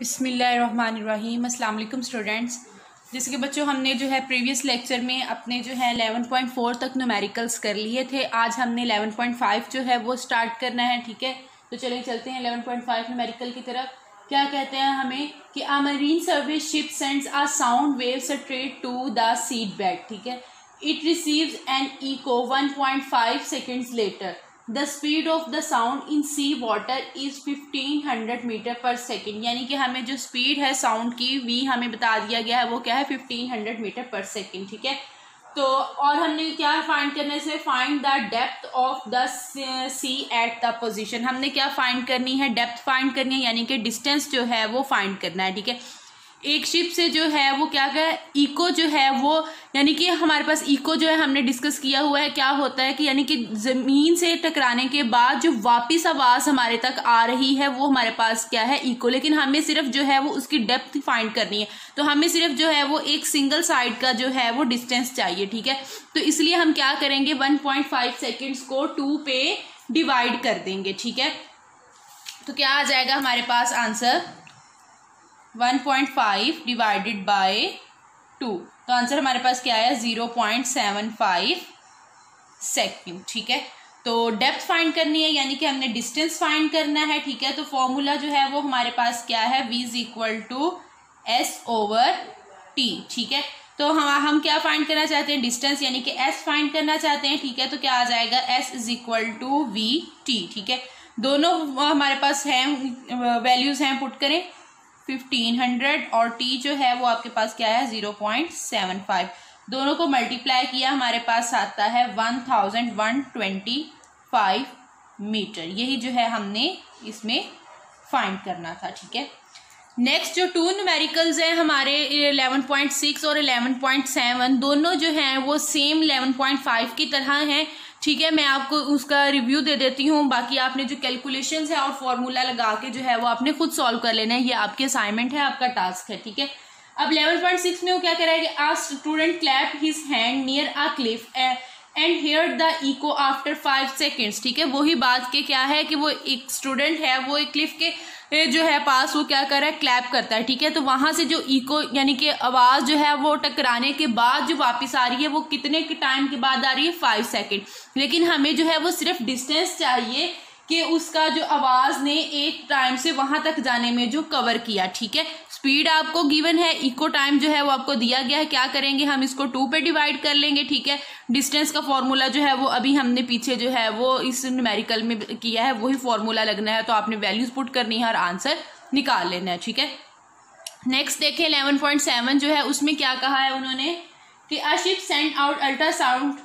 बिस्मिल्लाहिर्रहमानिर्रहीम। अस्सलाम वालेकुम स्टूडेंट्स। जैसे कि बच्चों हमने जो है प्रीवियस लेक्चर में अपने जो है 11.4 तक न्यूमेरिकल्स कर लिए थे। आज हमने 11.5 जो है वो स्टार्ट करना है। ठीक है, तो चलिए चलते हैं 11.5 न्यूमेरिकल की तरफ। क्या कहते हैं हमें कि a marine service ship sends a sound wave straight to the seabed. ठीक है, it receives an echo 1.5 seconds later. The speed of the sound in sea water is 1500 metre per second. यानी कि हमें जो speed है sound की we हमें बता दिया गया है वो क्या है 1500 मीटर पर सेकेंड। ठीक है, तो और हमने क्या फाइंड करने से find the depth of the sea at the position. हमने क्या फाइंड करनी है, डेप्थ फाइंड करनी है, यानी कि डिस्टेंस जो है वो फाइंड करना है। ठीक है, एक शिप से जो है वो क्या क्या इको जो है वो यानी कि हमारे पास इको जो है हमने डिस्कस किया हुआ है क्या होता है कि यानी कि जमीन से टकराने के बाद जो वापस आवाज हमारे तक आ रही है वो हमारे पास क्या है इको। लेकिन हमें सिर्फ जो है वो उसकी डेप्थ फाइंड करनी है, तो हमें सिर्फ जो है वो एक सिंगल साइड का जो है वो डिस्टेंस चाहिए। ठीक है, तो इसलिए हम क्या करेंगे 1.5 सेकेंड्स को 2 पे डिवाइड कर देंगे। ठीक है, तो क्या आ जाएगा हमारे पास आंसर 1.5 डिवाइडेड बाय 2। तो आंसर हमारे पास क्या है 0.75 सेकेंड। ठीक है, तो डेप्थ फाइंड करनी है यानी कि हमने डिस्टेंस फाइंड करना है। ठीक है, तो फॉर्मूला जो है वो हमारे पास क्या है v is equal to S over T. ठीक है, तो हम क्या फाइंड करना चाहते हैं, डिस्टेंस यानी कि s फाइंड करना चाहते हैं। ठीक है, तो क्या आ जाएगा s is equal to V T. ठीक है, दोनों हमारे पास हैं वैल्यूज हैं, पुट करें 1500 और t जो है वो आपके पास क्या है 0.75। दोनों को मल्टीप्लाई किया हमारे पास आता है 1125 मीटर। यही जो है हमने इसमें फाइंड करना था। ठीक है, नेक्स्ट जो 2 न्यूमेरिकल्स हैं हमारे 11.6 और 11.7 दोनों जो हैं वो सेम 11.5 की तरह हैं। ठीक है, मैं आपको उसका रिव्यू दे देती हूँ, बाकी आपने जो कैलकुलेशंस है और फॉर्मूला लगा के जो है वो आपने खुद सॉल्व कर लेना है। ये आपकी असाइनमेंट है, आपका टास्क है। ठीक है, अब 11.6 में वो क्या करेगा कि a student clap his hand near a cliff and hear the echo after 5 seconds. ठीक है, वही बात के क्या है कि वो एक स्टूडेंट है वो एक क्लिफ के जो है पास वो क्या कर रहा है क्लैप करता है। ठीक है, तो वहां से जो इको यानी कि आवाज जो है वो टकराने के बाद जो वापस आ रही है वो कितने के टाइम के बाद आ रही है 5 सेकेंड। लेकिन हमें जो है वो सिर्फ डिस्टेंस चाहिए कि उसका जो आवाज ने एक टाइम से वहां तक जाने में जो कवर किया। ठीक है, स्पीड आपको गिवन है, इको टाइम जो है वो आपको दिया गया है। क्या करेंगे हम इसको 2 पे डिवाइड कर लेंगे। ठीक है, डिस्टेंस का फॉर्मूला जो है वो अभी हमने पीछे जो है वो इस न्यूमेरिकल में किया है, वही फॉर्मूला लगना है, तो आपने वैल्यूज पुट करनी है और आंसर निकाल लेना है। ठीक है, नेक्स्ट देखें 11.7 जो है उसमें क्या कहा है उन्होंने कि a ship send out ultrasound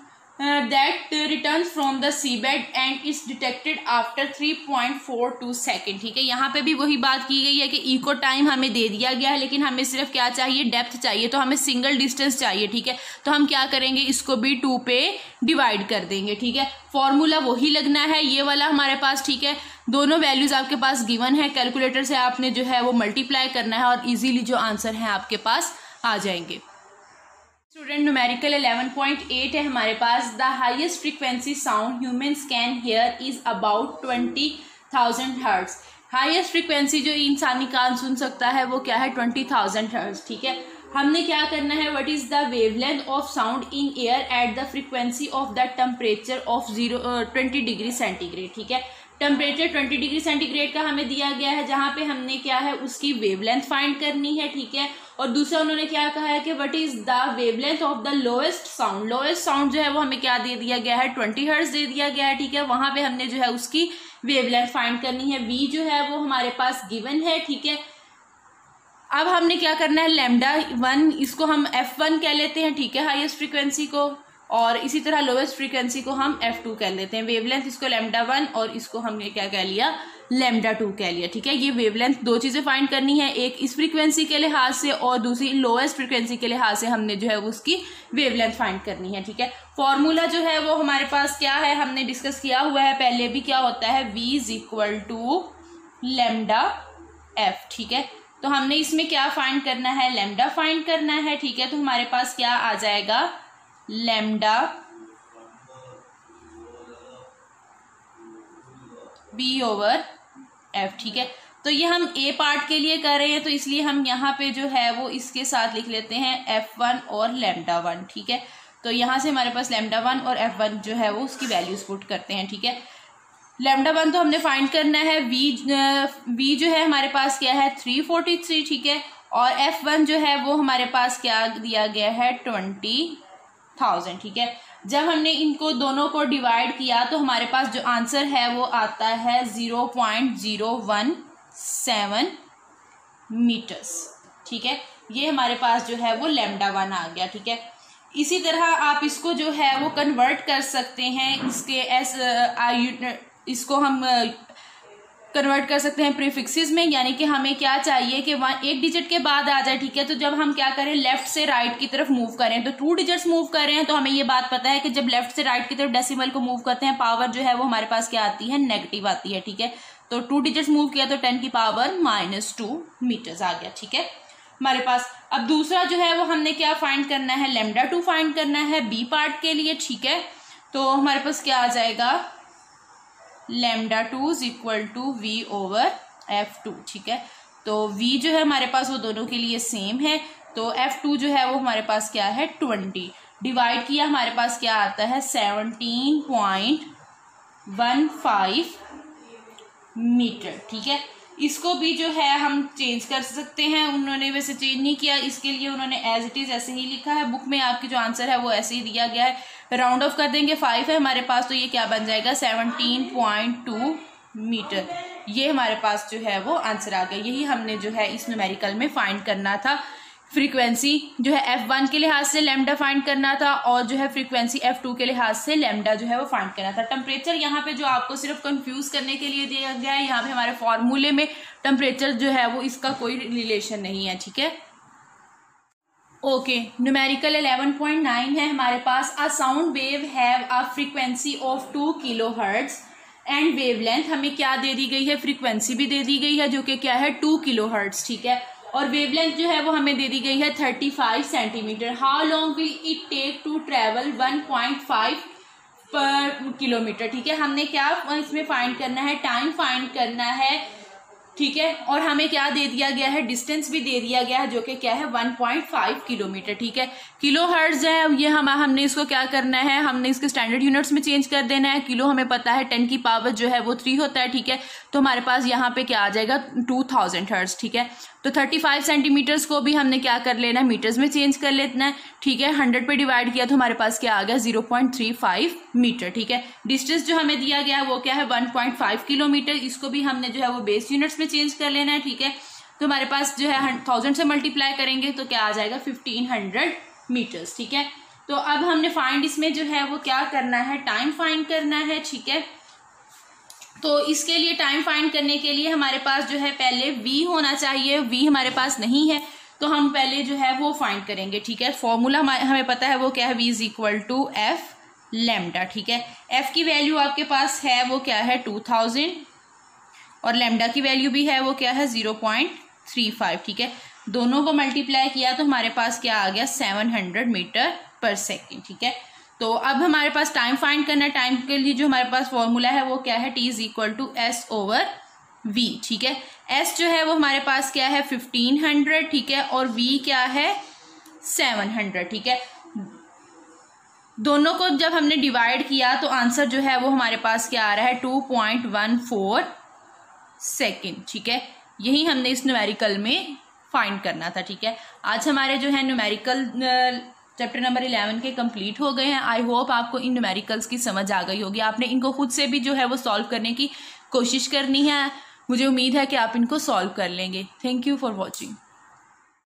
that returns from the seabed and is detected after 3.42 second. ठीक है, यहाँ पे भी वही बात की गई है कि इको टाइम हमें दे दिया गया है लेकिन हमें सिर्फ क्या चाहिए, डेप्थ चाहिए, तो हमें सिंगल डिस्टेंस चाहिए। ठीक है, तो हम क्या करेंगे इसको भी 2 पे डिवाइड कर देंगे। ठीक है, फॉर्मूला वही लगना है ये वाला हमारे पास। ठीक है, दोनों वैल्यूज आपके पास गिवन है, कैलकुलेटर से आपने जो है वो मल्टीप्लाई करना है और इजीली जो आंसर है आपके पास आ जाएंगे। स्टूडेंट न्यूमेरिकल 11.8 है हमारे पास। The highest frequency sound humans can hear is about 20,000 hertz. Highest frequency जो इंसानी कान सुन सकता है वो क्या है 20,000 हर्ट्ज। ठीक है, हमने क्या करना है what is the wavelength of sound in air at the frequency of the temperature of 20 degree centigrade. ठीक है, टेम्परेचर 20 डिग्री सेंटीग्रेड का हमें दिया गया है, जहां पे हमने क्या है उसकी वेवलेंथ फाइंड करनी है। ठीक है, और दूसरा उन्होंने क्या कहा है कि what is the wavelength of the lowest sound. Lowest sound जो है वो हमें क्या दे दिया गया है 20 हर्ट्ज दे दिया गया है। ठीक है, वहां पे हमने जो है उसकी वेवलेंथ फाइंड करनी है। वी जो है वो हमारे पास गिवन है। ठीक है, अब हमने क्या करना है लैम्डा 1 इसको हम F1 कह लेते हैं। ठीक है, हाईएस्ट फ्रीक्वेंसी को, और इसी तरह लोएस्ट फ्रीक्वेंसी को हम F2 कह लेते हैं। वेवलेंथ इसको लैम्डा 1 और इसको हमने क्या कह लिया लैम्डा 2 कह लिया। ठीक है, ये वेवलेंथ दो चीजें फाइंड करनी है, एक इस फ्रीक्वेंसी के लिहाज से और दूसरी लोएस्ट फ्रीक्वेंसी के लिहाज से हमने जो है उसकी वेवलेंथ फाइंड करनी है। ठीक है, फॉर्मूला जो है वो हमारे पास क्या है हमने डिस्कस किया हुआ है पहले भी, क्या होता है v is equal to lambda f। ठीक है, तो हमने इसमें क्या फाइंड करना है लैम्डा फाइंड करना है। ठीक है, तो हमारे पास क्या आ जाएगा लैम्डा b ओवर f। ठीक है, तो ये हम ए पार्ट के लिए कर रहे हैं, तो इसलिए हम यहाँ पे जो है वो इसके साथ लिख लेते हैं F1 और λ1, ठीक है। तो यहाँ से हमारे पास λ1 और F1 जो है वो उसकी वैल्यूज पुट करते हैं, ठीक है। λ1 तो हमने फाइंड करना है, V जो है हमारे पास क्या है 343, ठीक है, और F1 जो है वो हमारे पास क्या दिया गया है 20,000, ठीक है। जब हमने इनको दोनों को डिवाइड किया तो हमारे पास जो आंसर है वो आता है 0.017 मीटर्स, ठीक है। ये हमारे पास जो है वो λ1 आ गया, ठीक है। इसी तरह आप इसको जो है वो कन्वर्ट कर सकते हैं, इसको हम कन्वर्ट कर सकते हैं प्रीफिक्सेस में, यानी कि हमें क्या चाहिए कि वहाँ एक डिजिट के बाद आ जाए, ठीक है। तो जब हम क्या करें लेफ्ट से राइट की तरफ मूव करें, तो 2 डिजिट्स मूव कर रहे हैं, तो हमें ये बात पता है कि जब लेफ्ट से राइट की तरफ डेसिमल को मूव करते हैं पावर जो है वो हमारे पास क्या आती है नेगेटिव आती है, ठीक है। तो 2 डिजिट्स मूव किया तो 10 की पावर -2 मीटर्स आ गया, ठीक है हमारे पास। अब दूसरा जो है वो हमने क्या फाइंड करना है, λ2 फाइंड करना है बी पार्ट के लिए, ठीक है। तो हमारे पास क्या आ जाएगा λ2 = V/F2, ठीक है। तो V जो है हमारे पास वो दोनों के लिए सेम है, तो F2 जो है वो हमारे पास क्या है 20, डिवाइड किया हमारे पास क्या आता है 17.15 मीटर, ठीक है। इसको भी जो है हम चेंज कर सकते हैं, उन्होंने वैसे चेंज नहीं किया, इसके लिए उन्होंने एज इट इज ऐसे ही लिखा है, बुक में आपकी जो आंसर है वो ऐसे ही दिया गया है। राउंड ऑफ कर देंगे, 5 है हमारे पास, तो ये क्या बन जाएगा 17.2 मीटर। ये हमारे पास जो है वो आंसर आ गया। यही हमने जो है इस न्यूमेरिकल में फाइंड करना था। फ्रीक्वेंसी जो है F1 के लिहाज से लैम्डा फाइंड करना था, और जो है फ्रीक्वेंसी F2 के लिहाज से लैम्डा जो है वो फाइंड करना था। टेम्परेचर यहाँ पे जो आपको सिर्फ कंफ्यूज करने के लिए दिया गया है, यहाँ पे हमारे फॉर्मूले में टेम्परेचर जो है वो इसका कोई रिलेशन नहीं है, ठीक है। ओके, न्यूमेरिकल 11.9 है हमारे पास। A sound wave have a frequency of 2 kilohertz and wavelength, हमें क्या दे दी गई है, फ्रीक्वेंसी भी दे दी गई है जो कि क्या है 2 किलोहर्ट्ज, ठीक है, और वेवलेंथ जो है वो हमें दे दी गई है 35 centimetre. How long will it take to travel 1.5 पर किलोमीटर, ठीक है। हमने क्या इसमें फाइंड करना है, टाइम फाइंड करना है, ठीक है, और हमें क्या दे दिया गया है, डिस्टेंस भी दे दिया गया है जो कि क्या है 1.5 किलोमीटर, ठीक है। किलो हर्ट्ज है ये हमने इसको क्या करना है, हमने इसके स्टैंडर्ड यूनिट्स में चेंज कर देना है। किलो हमें पता है 10 की पावर जो है वो 3 होता है, ठीक है। तो हमारे पास यहाँ पे क्या आ जाएगा 2000 हर्ट्ज, ठीक है। तो 35 सेंटीमीटर्स को भी हमने क्या कर लेना है, मीटर्स में चेंज कर लेना है, ठीक है। 100 पे डिवाइड किया तो हमारे पास क्या आ गया 0.35 मीटर, ठीक है। डिस्टेंस जो हमें दिया गया है वो क्या है 1.5 किलोमीटर, इसको भी हमने जो है वो बेस यूनिट्स में चेंज कर लेना है, ठीक है। तो हमारे पास जो है 1000 से मल्टीप्लाई करेंगे तो क्या आ जाएगा 1500 मीटर्स, ठीक है। तो अब हमने फाइंड इसमें जो है वो क्या करना है, टाइम फाइंड करना है, ठीक है। तो इसके लिए टाइम फाइंड करने के लिए हमारे पास जो है पहले v होना चाहिए, v हमारे पास नहीं है, तो हम पहले जो है वो फाइंड करेंगे, ठीक है। फॉर्मूला हमें पता है वो क्या है, v = f लैम्डा, ठीक है। f की वैल्यू आपके पास है वो क्या है 2000, और लैम्डा की वैल्यू भी है वो क्या है 0.35, ठीक है। दोनों को मल्टीप्लाई किया तो हमारे पास क्या आ गया 700 मीटर पर सेकेंड, ठीक है। तो अब हमारे पास टाइम फाइंड करना है, टाइम के लिए जो हमारे पास फॉर्मूला है वो क्या है, t = S/v, ठीक है। s जो है वो हमारे पास क्या है 1500, ठीक है, और v क्या है 700, ठीक है। दोनों को जब हमने डिवाइड किया तो आंसर जो है वो हमारे पास क्या आ रहा है 2.14 सेकेंड, ठीक है। यही हमने इस न्यूमेरिकल में फाइंड करना था, ठीक है। आज हमारे जो है न्यूमेरिकल चैप्टर नंबर 11 के कंप्लीट हो गए हैं। आई होप आपको इन न्यूमेरिकल्स की समझ आ गई होगी। आपने इनको खुद से भी जो है वो सॉल्व करने की कोशिश करनी है। मुझे उम्मीद है कि आप इनको सॉल्व कर लेंगे। Thank you for watching.